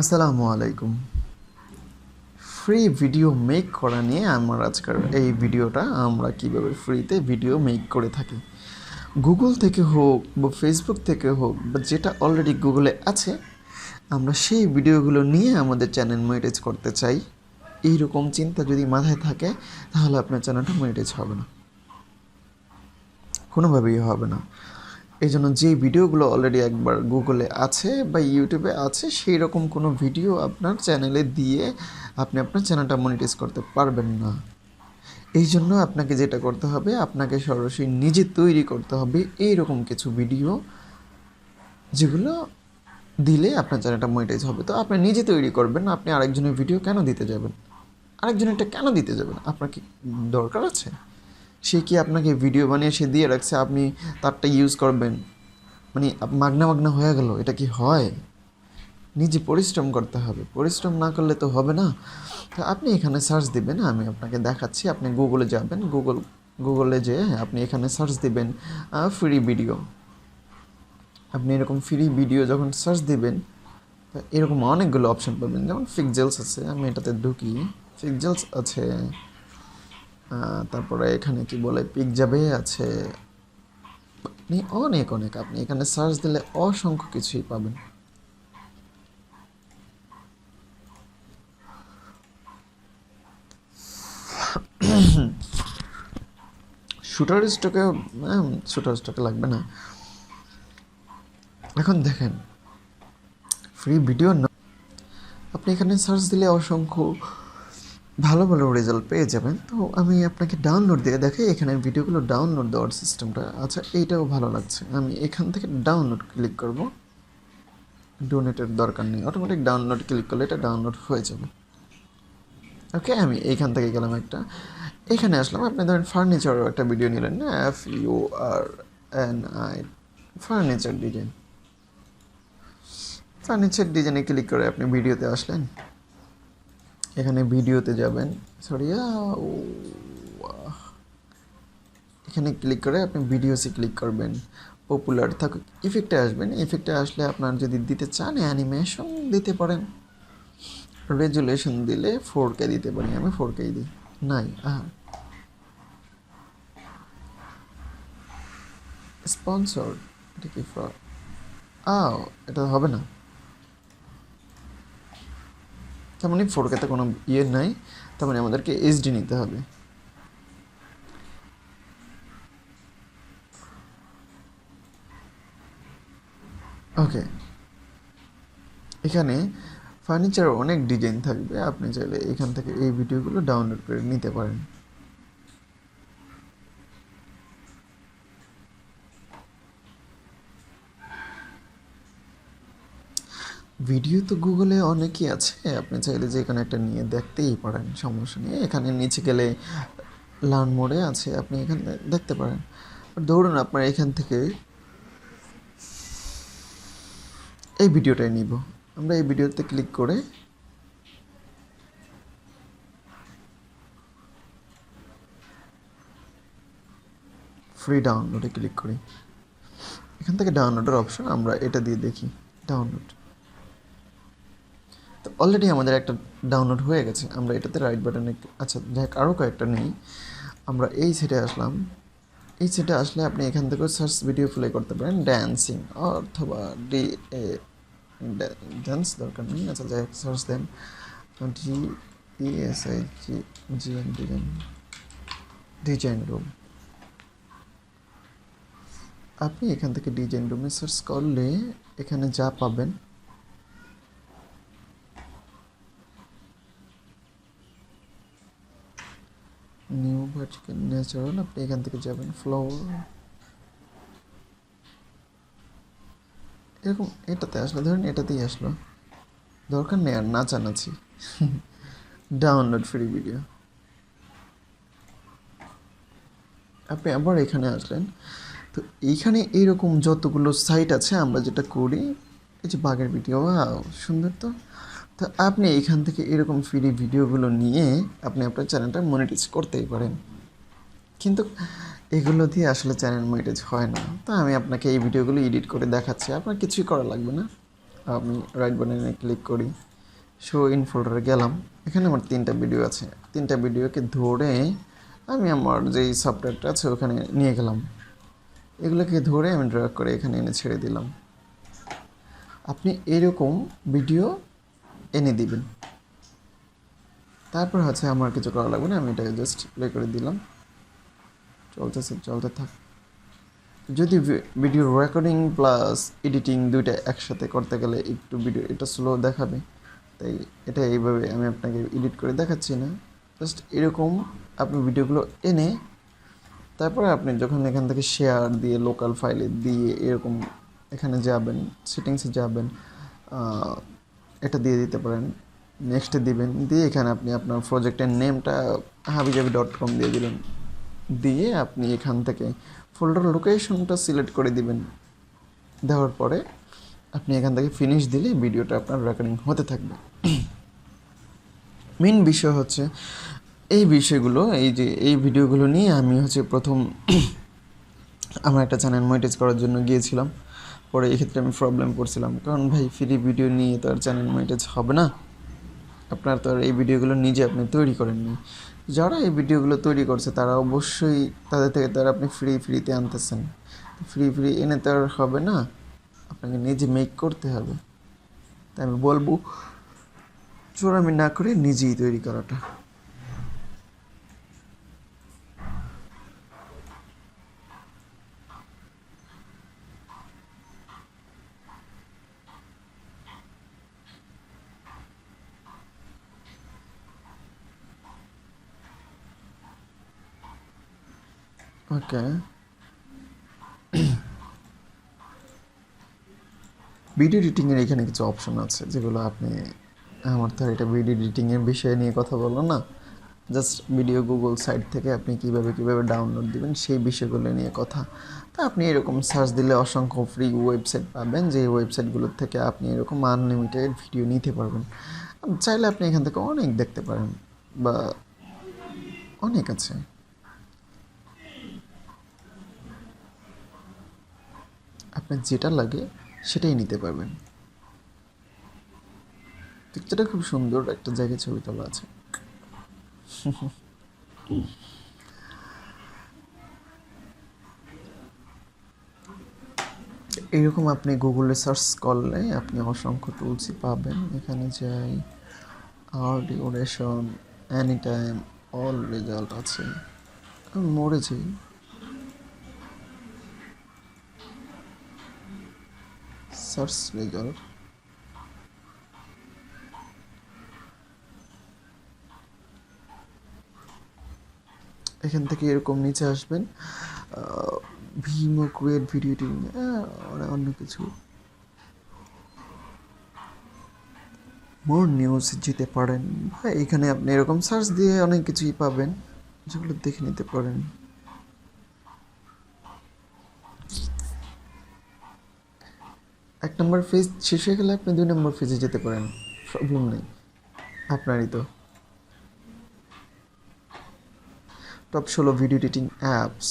আসসালামু আলাইকুম। Free video make করা নিয়ে আমার আজকের এই ভিডিওটা আমরা কিভাবে ফ্রিতে ভিডিও মেক করে থাকি। গুগল থেকে হোক বা ফেসবুক থেকে হোক বা যেটা অলরেডি গুগলে আছে, আমরা সেই ভিডিওগুলো নিয়ে আমাদের চ্যানেল মনিটাইজ করতে চাই। এইরকম চিন্তা যদি মাথায় থাকে তাহলে আপনার চ্যানেলটা মনিটাইজ হবে না, কোনোভাবেই হবে না। এই জন্য যে ভিডিওগুলো অলরেডি একবার গুগলে আছে বা ইউটিউবে আছে, সেই রকম কোনো ভিডিও আপনার চ্যানেলে দিয়ে আপনি আপনার চ্যানেলটা মনিটাইজ করতে পারবেন না। এই জন্য আপনাকে যেটা করতে হবে, আপনাকে সরাসরি নিজে তৈরি করতে হবে এইরকম কিছু ভিডিও, যেগুলো দিলে আপনার চ্যানেলটা মনিটাইজ হবে। তো আপনি নিজে তৈরি করবেন, আপনি আরেকজনের ভিডিও কেন দিতে যাবেন? আরেকজনেরটা কেন দিতে যাবেন? আপনার কি দরকার আছে? সে কি আপনাকে ভিডিও বানিয়ে সে দিয়ে রাখছে, আপনি তারটা ইউজ করবেন? মানে মাগনা মাগনা হয়ে গেল, এটা কি হয়? নিজে পরিশ্রম করতে হবে, পরিশ্রম না করলে তো হবে না। তো আপনি এখানে সার্চ দিবেন, আমি আপনাকে দেখাচ্ছি। আপনি গুগলে যাবেন, গুগলে যেয়ে আপনি এখানে সার্চ দিবেন ফ্রি ভিডিও। আপনি এরকম ফ্রি ভিডিও যখন সার্চ দিবেন, এরকম অনেকগুলো অপশন পাবেন। যেমন পিক্সেলস আছে, আমি এটাতে ঢুকি, পিক্সেলস আছে, তারপরে এখানে কি বলে পিকজাবে আছে, আপনি অনেক অনেক আপনি এখানে সার্চ দিলে অসংখ্য কিছুই পাবেন। শুটার স্টকে লাগবে না। এখন দেখেন, ফ্রি ভিডিও না, আপনি এখানে সার্চ দিলে অসংখ্য ভালো ভালো রেজাল্ট পেয়ে যাবেন। তো আমি আপনাকে ডাউনলোড দিয়ে দেখাই, এখানে ভিডিওগুলো ডাউনলোড দেওয়ার সিস্টেমটা। আচ্ছা, এইটাও ভালো লাগছে, আমি এখান থেকে ডাউনলোড ক্লিক করব। ডোনেটের দরকার নেই, অটোমেটিক ডাউনলোড ক্লিক করলে এটা ডাউনলোড হয়ে যাবে। ওকে, আমি এইখান থেকে গেলাম একটা, এখানে আসলাম। আপনি ধরেন ফার্নিচারের একটা ভিডিও নিলেন না, FURNI, ফার্নিচার ডিজাইন। ফার্নিচার ডিজাইনে ক্লিক করে আপনি ভিডিওতে আসলেন, এখানে ভিডিওতে যাবেন, সরি, এখানে ক্লিক করে আপনি ভিডিওসে ক্লিক করবেন। পপুলার থাকুক, ইফেক্টে আসবেন। ইফেক্টে আসলে আপনার যদি দিতে চান অ্যানিমেশন দিতে পারেন, রেজুলেশন দিলে 4K দিতে পারি, আমি 4K দিই। নাই, স্পন্সর, এটা কি ফ্রড? এটা হবে না, তেমনি 4K-তে কোনো ইয়ে নাই, তেমনি আমাদেরকে HD নিতে হবে। ওকে, এখানে ফার্নিচার অনেক ডিজাইন থাকবে, আপনি চাইলে এখান থেকে এই ভিডিওগুলো ডাউনলোড করে নিতে পারেন। ভিডিও তো গুগলে অনেকই আছে, আপনি চাইলে যে এখানে একটা নিয়ে দেখতেই পারেন, সমস্যা নেই। এখানে নিচে গেলে লার্ন মোডে আছে, আপনি এখানে দেখতে পারেন। ধরুন আপনার এখান থেকে এই ভিডিওটাই নিব, আমরা এই ভিডিওতে ক্লিক করে ফ্রি ডাউনলোডে ক্লিক করি। এখান থেকে ডাউনলোডের অপশন, আমরা এটা দিয়ে দেখি ডাউনলোড। তো অলরেডি আমাদের একটা ডাউনলোড হয়ে গেছে, আমরা এটাতে রাইট বাটনে, আচ্ছা দেখ আরও কয়েকটা নেই। আমরা এই সেটে আসলাম, এই সেটে আসলে আপনি এখান থেকে সার্চ ভিডিও প্লে করতে পারেন, ড্যান্সিং অথবা ডান্স দরকার নেই। আচ্ছা যাই হোক, সার্চ দেন DESIGN ডিজাইন রুম। আপনি এখান থেকে ডিজাইন রুমে সার্চ করলে এখানে যা পাবেন, নিউ ভার্টিক্যাল ন্যাচারাল, আপনি এখান থেকে যাবেন ফ্লাওয়ার, এরকম এটাতে আসলে ধরেন এটাতেই আসলো, দরকার নেই আর নাচানাচি। ডাউনলোড ফ্রি ভিডিও, আপনি আবার এখানে আসলেন। তো এইখানে এইরকম যতগুলো সাইট আছে, আমরা যেটা করি, এই যে বাঘের ভিডিও, সুন্দর। তো তো আপনি এখান থেকে এরকম ফ্রি ভিডিওগুলো নিয়ে আপনি আপনার চ্যানেলটা মনিটাইজ করতেই পারেন, কিন্তু এগুলো দিয়ে আসলে চ্যানেল মনিটাইজ হয় না। তো আমি আপনাকে এই ভিডিওগুলো এডিট করে দেখাচ্ছি, আপনার কিছুই করা লাগবে না। আমি রাইট বাটনে ক্লিক করি, শো ইন ফোল্ডারে গেলাম। এখানে আমার 3টা ভিডিও আছে। 3টা ভিডিওকে ধরে আমি আমার যেই সফটওয়্যারটা আছে ওখানে নিয়ে গেলাম। এগুলোকে ধরে আমি ড্র্যাগ করে এখানে এনে ছেড়ে দিলাম। আপনি এরকম ভিডিও এনে দিবেন। তারপর হচ্ছে আমার কিছু করা লাগবে না, আমি এটাকে জাস্ট প্লে করে দিলাম, চলতে থাক। যদি ভিডিও রেকর্ডিং প্লাস এডিটিং দুইটা একসাথে করতে গেলে একটু ভিডিও এটা স্লো দেখাবে, তাই এটা এইভাবে আমি আপনাকে এডিট করে দেখাচ্ছি না। জাস্ট এরকম আপনি ভিডিওগুলো এনে তারপরে আপনি যখন এখান থেকে শেয়ার দিয়ে লোকাল ফাইলে দিয়ে এরকম এখানে যাবেন, সেটিংসে যাবেন, এটা দিয়ে দিতে পারেন, নেক্সটে দিবেন, দিয়ে এখানে আপনি আপনার প্রজেক্টের নেমটা habijabi.com দিয়ে দিবেন, দিয়ে আপনি এখান থেকে ফোল্ডার লোকেশনটা সিলেক্ট করে দিবেন। দেওয়ার পরে আপনি এখান থেকে ফিনিশ দিলে ভিডিওটা আপনার রেকর্ডিং হতে থাকবে। মেন বিষয় হচ্ছে এই বিষয়গুলো, এই ভিডিওগুলো নিয়ে আমি হচ্ছে প্রথম আমার একটা চ্যানেল মনিটাইজ করার জন্য গিয়েছিলাম। পরে এক্ষেত্রে আমি প্রবলেম করছিলাম, কারণ ভাই ফ্রি ভিডিও নিয়ে তো আর চ্যানেল মনিটাইজ হবে না। আপনার তো আর এই ভিডিওগুলো নিজে আপনি তৈরি করেননি। যারা এই ভিডিওগুলো তৈরি করছে তারা অবশ্যই তাদের থেকে তারা আপনি ফ্রিতে আনতেছেন। ফ্রি এনে তো আর হবে না, আপনাকে নিজে মেক করতে হবে। তাই আমি বলবো চোরামি না করে নিজেই তৈরি করাটা। ওকে, ভিডিও এডিটিংয়ের এখানে কিছু অপশন আছে যেগুলো আপনি, আমার তো এটা ভিডিও এডিটিংয়ের বিষয় নিয়ে কথা বললো না, জাস্ট ভিডিও গুগল সাইট থেকে আপনি কীভাবে ডাউনলোড দিবেন সেই বিষয়গুলো নিয়ে কথা। তা আপনি এরকম সার্চ দিলে অসংখ্য ফ্রি ওয়েবসাইট পাবেন, যে ওয়েবসাইটগুলোর থেকে আপনি এরকম আনলিমিটেড ভিডিও নিতে পারবেন। চাইলে আপনি এখান থেকে অনেক দেখতে পারেন, বা অনেক আছে। আপনার যেটা লাগে সেটাই নিতে পারবেন। পিকচারটা খুব সুন্দর, একটা জায়গায় ছবি তোলা আছে। এরকম আপনি গুগলে সার্চ করলে আপনি অসংখ্য টুলসই পাবেন। এখানে যাই, আর duration, any time, all result আছে। আমি মরেছি। সার্চ রেজাল্ট, এখান থেকে এরকম নিচে আসবেন, ভিমো ক্রিয়েট ভিডিও এডিটিং, অন্য কিছু মোর নিউজ যেতে পারেন। এখানে আপনি এরকম সার্চ দিয়ে অনেক কিছুই পাবেন, যেগুলো দেখে নিতে পারেন। এক নম্বর পেজ শেষ হয়ে গেলে আপনি 2 নম্বর পেজে যেতে পারেন, প্রবলেম নেই, আপনারই তো। টপ 16 ভিডিও এডিটিং অ্যাপস,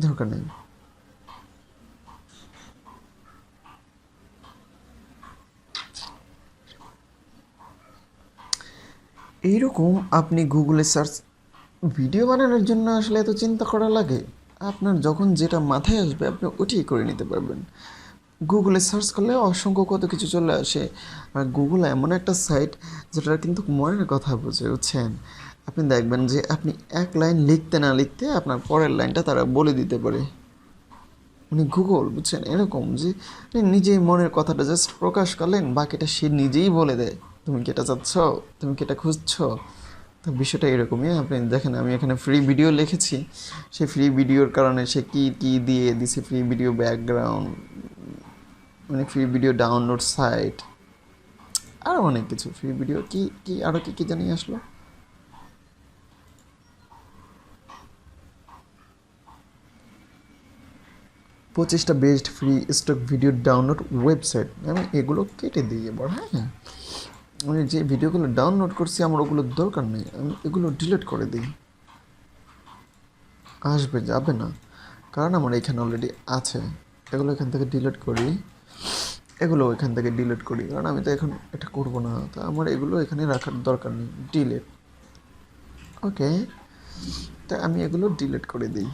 দরকার নেই। এইরকম আপনি গুগলে সার্চ, ভিডিও বানানোর জন্য আসলে এত চিন্তা করা লাগে? আপনার যখন যেটা মাথায় আসবে আপনি ওটাই করে নিতে পারবেন। গুগলে সার্চ করলে অসংখ্য কত কিছু চলে আসে। আর গুগল এমন একটা সাইট যেটা কিন্তু মনের কথা বোঝে, বুঝছেন? আপনি দেখবেন যে আপনি এক লাইন লিখতে না লিখতে আপনার পরের লাইনটা তারা বলে দিতে পারে। মানে গুগল, বুঝছেন, এরকম যে আপনি নিজেই মনের কথাটা জাস্ট প্রকাশ করলেন, বাকিটা সে নিজেই বলে দেয়। তুমি কি এটা চাচ্ছ, তুমি কি এটা খুঁজছো? তো বিষয়টা এরকমই। আপনি দেখেন আমি এখানে ফ্রি ভিডিও লিখেছি, সেই ফ্রি ভিডিওর কারণে সে কী দিয়ে দিছে, ফ্রি ভিডিও ব্যাকগ্রাউন্ড, মানে ফ্রি ভিডিও ডাউনলোড সাইট, আরও অনেক কিছু ফ্রি ভিডিও কি আরও কি জানি আসলো। পঁচিশটা best free stock video download website, আমি এগুলো কেটে দিই এবার। হ্যাঁ, আমি যে ভিডিওগুলো ডাউনলোড করছি আমার ওগুলোর দরকার নেই, আমি এগুলো ডিলিট করে দিই। আসবে, যাবে না, কারণ আমার এখানে অলরেডি আছে। এগুলো এখান থেকে ডিলিট করি, এগুলো এখান থেকে ডিলিট করি, কারণ আমি তো এখন এটা করব না, তো আমার এগুলো এখানে রাখার দরকার নেই। ডিলিট। ওকে, তো আমি এগুলো ডিলিট করে দিই।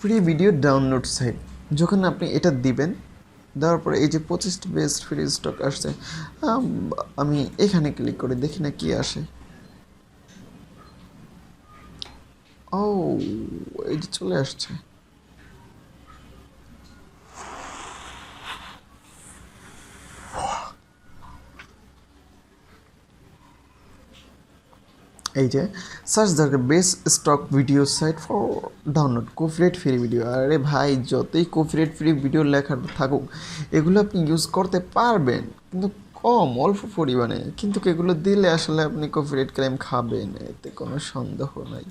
ফ্রি ভিডিও ডাউনলোড সাইট, যখন আপনি এটা দিবেন, দেওয়ার পরে এই যে 25টি বেস্ট ফ্রি স্টক আসছে, আমি এখানে ক্লিক করে দেখি না কি আসে। ও, এই যে চলে আসছে। এই যে সার্চ দরকার best stock video site for download copyright free video. আরে ভাই, যতই কপিরাইট ফ্রি ভিডিও লেখা থাকুক, এগুলো আপনি ইউজ করতে পারবেন, কিন্তু কম, অল্প পরিমাণে। কিন্তু এগুলো দিলে আসলে আপনি কপিরাইট ক্লেম খাবেন, এতে কোনো সন্দেহ নাই।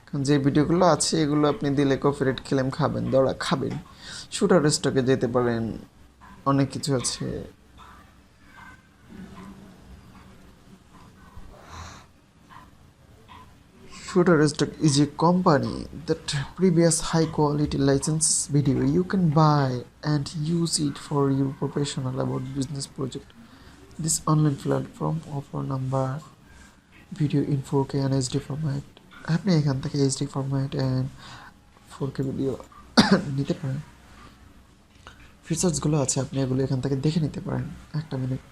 কারণ যে ভিডিওগুলো আছে এগুলো আপনি দিলে কপিরাইট ক্লেম খাবেন, দড়া খাবেন। শুটার স্টকে যেতে পারেন, অনেক কিছু আছে। Shutterstock is a company that previous high quality license video. You can buy and use it for your professional about business project. This online platform offer number video in 4K and HD format. আপনি এখান থেকে HD format and 4K video নিতে পারেন। ফিচার্সগুলো আছে, আপনি এগুলো এখান থেকে দেখে নিতে পারেন। একটা মিনিট।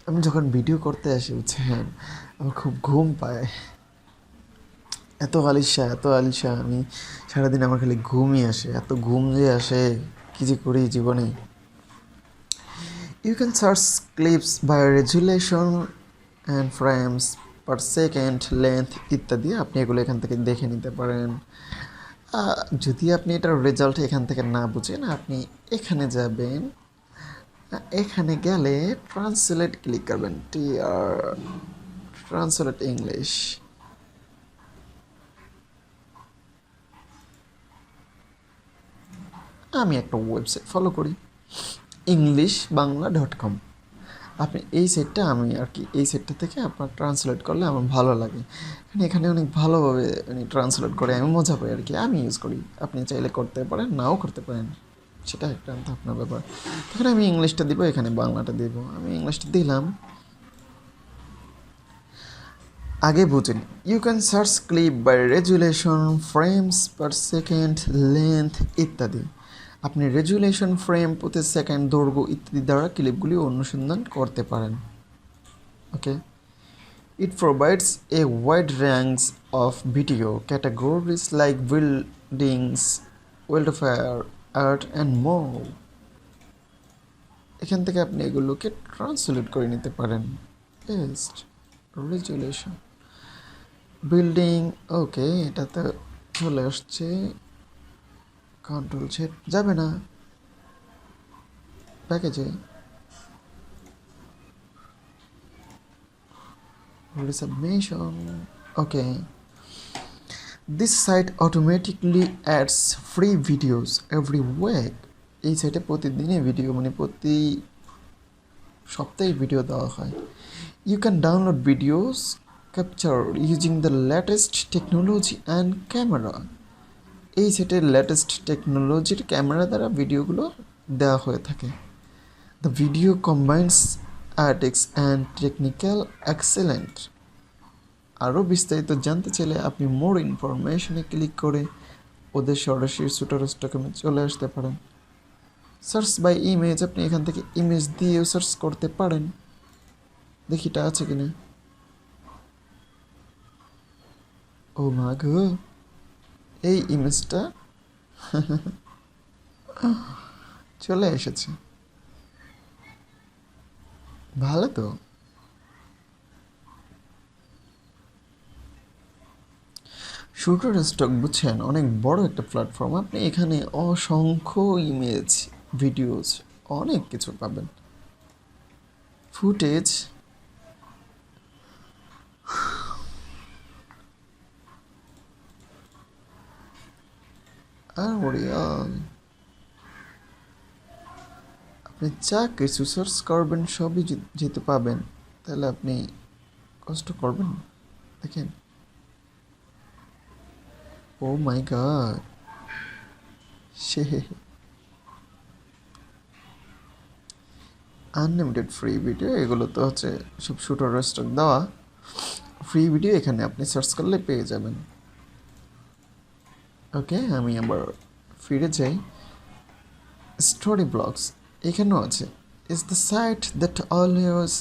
আমি যখন ভিডিও করতে আসি, বুঝছেন, আমার খুব ঘুম পায়। এত আলিশা আমি সারাদিন, আমার খালি ঘুমই আসে, এত ঘুম যে আসে, কী যে করি জীবনে। You can search clips by resolution and frames per second, length ইত্যাদি। আপনি এগুলো এখান থেকে দেখে নিতে পারেন। যদি আপনি এটার রেজাল্ট এখান থেকে না বুঝেন, আপনি এখানে যাবেন, এখানে গেলে ট্রান্সলেট ক্লিক করবেন, ট্রান্সলেট ইংলিশ। আমি একটা ওয়েবসাইট ফলো করি, englishbangla.com। আপনি এই সেটটা, আমি আর কি এই সেটটা থেকে আপনার ট্রান্সলেট করলে আমার ভালো লাগে। এখানে অনেক ভালোভাবে ট্রান্সলেট করে, আমি মজা পাই আর কি, আমি ইউজ করি। আপনি চাইলে করতে পারেন, নাও করতে পারেন, সেটা একটা আপনার ব্যাপার। এখানে আমি ইংলিশটা দিব, এখানে বাংলাটা দিব। আমি ইংলিশটা দিলাম। আগে বুঝেন, you can search clip by resolution, frames per second, length ইত্যাদি। আপনি রেজুলেশন, ফ্রেম প্রতি সেকেন্ড, দৈর্ঘ্য ইত্যাদি দ্বারা ক্লিপগুলি অনুসন্ধান করতে পারেন। Okay, it provides a wide range of video categories like buildings, welfare, art and more. এখান থেকে আপনি এগুলোকে ট্রান্সলেট করে নিতে পারেন। বেস্ট রেজুলেশন, বিল্ডিং, ওকে, এটাতে চলে আসছে। কন্ট্রোল সেট যাবে না প্যাকেজে, resubmission. Okay, this site automatically adds free videos every week. এই সাইটে প্রতিদিনই ভিডিও, মানে প্রতি সপ্তাহে ভিডিও দেওয়া হয়। You can download videos captured using the latest technology and camera. এই সেটের লেটেস্ট টেকনোলজির ক্যামেরা দ্বারা ভিডিওগুলো দেওয়া হয়ে থাকে। The video combines আর্টিক্স and technical excellent. আরও বিস্তারিত জানতে চাইলে আপনি মোর ইনফরমেশনে ক্লিক করে ওদের সরাসরি শুটারস্টকে চলে আসতে পারেন। সার্চ বাই ইমেজ, আপনি এখান থেকে ইমেজ দিয়েও সার্চ করতে পারেন। দেখি এটা আছে কিনা। ও মা গো, এই ইমেজটা চলে এসেছে, ভালো তো। শুটারস্টক, বুঝছেন, অনেক বড় একটা প্ল্যাটফর্ম। আপনি এখানে অসংখ্য ইমেজ, ভিডিওস, অনেক কিছু পাবেন, ফুটেজ। আর আপনি যা কিছু সার্চ করবেন সবই যেতে পাবেন, তাহলে আপনি কষ্ট করবেন? দেখেন, ও মাই গড, সে আনলিমিটেড ফ্রি ভিডিও, এগুলো তো হচ্ছে সব শুটার স্টক দেওয়া ফ্রি ভিডিও, এখানে আপনি সার্চ করলে পেয়ে যাবেন। ওকে, আমি আবার ফিরে যাই। স্টোরি ব্লগস এখানেও আছে। Is the site that allows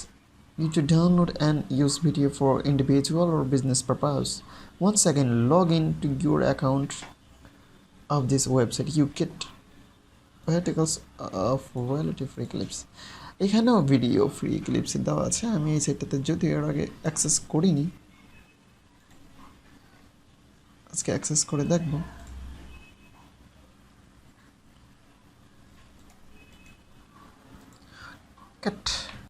you to download and use video for individual or business purpose. Once again, log in to your account of this website. You get articles of reality free clips. এখানেও video free clips দেওয়া আছে। আমি এই সাইটটাতে যদি এর আগে access করিনি, আজকে অ্যাক্সেস করে দেখব। কাট।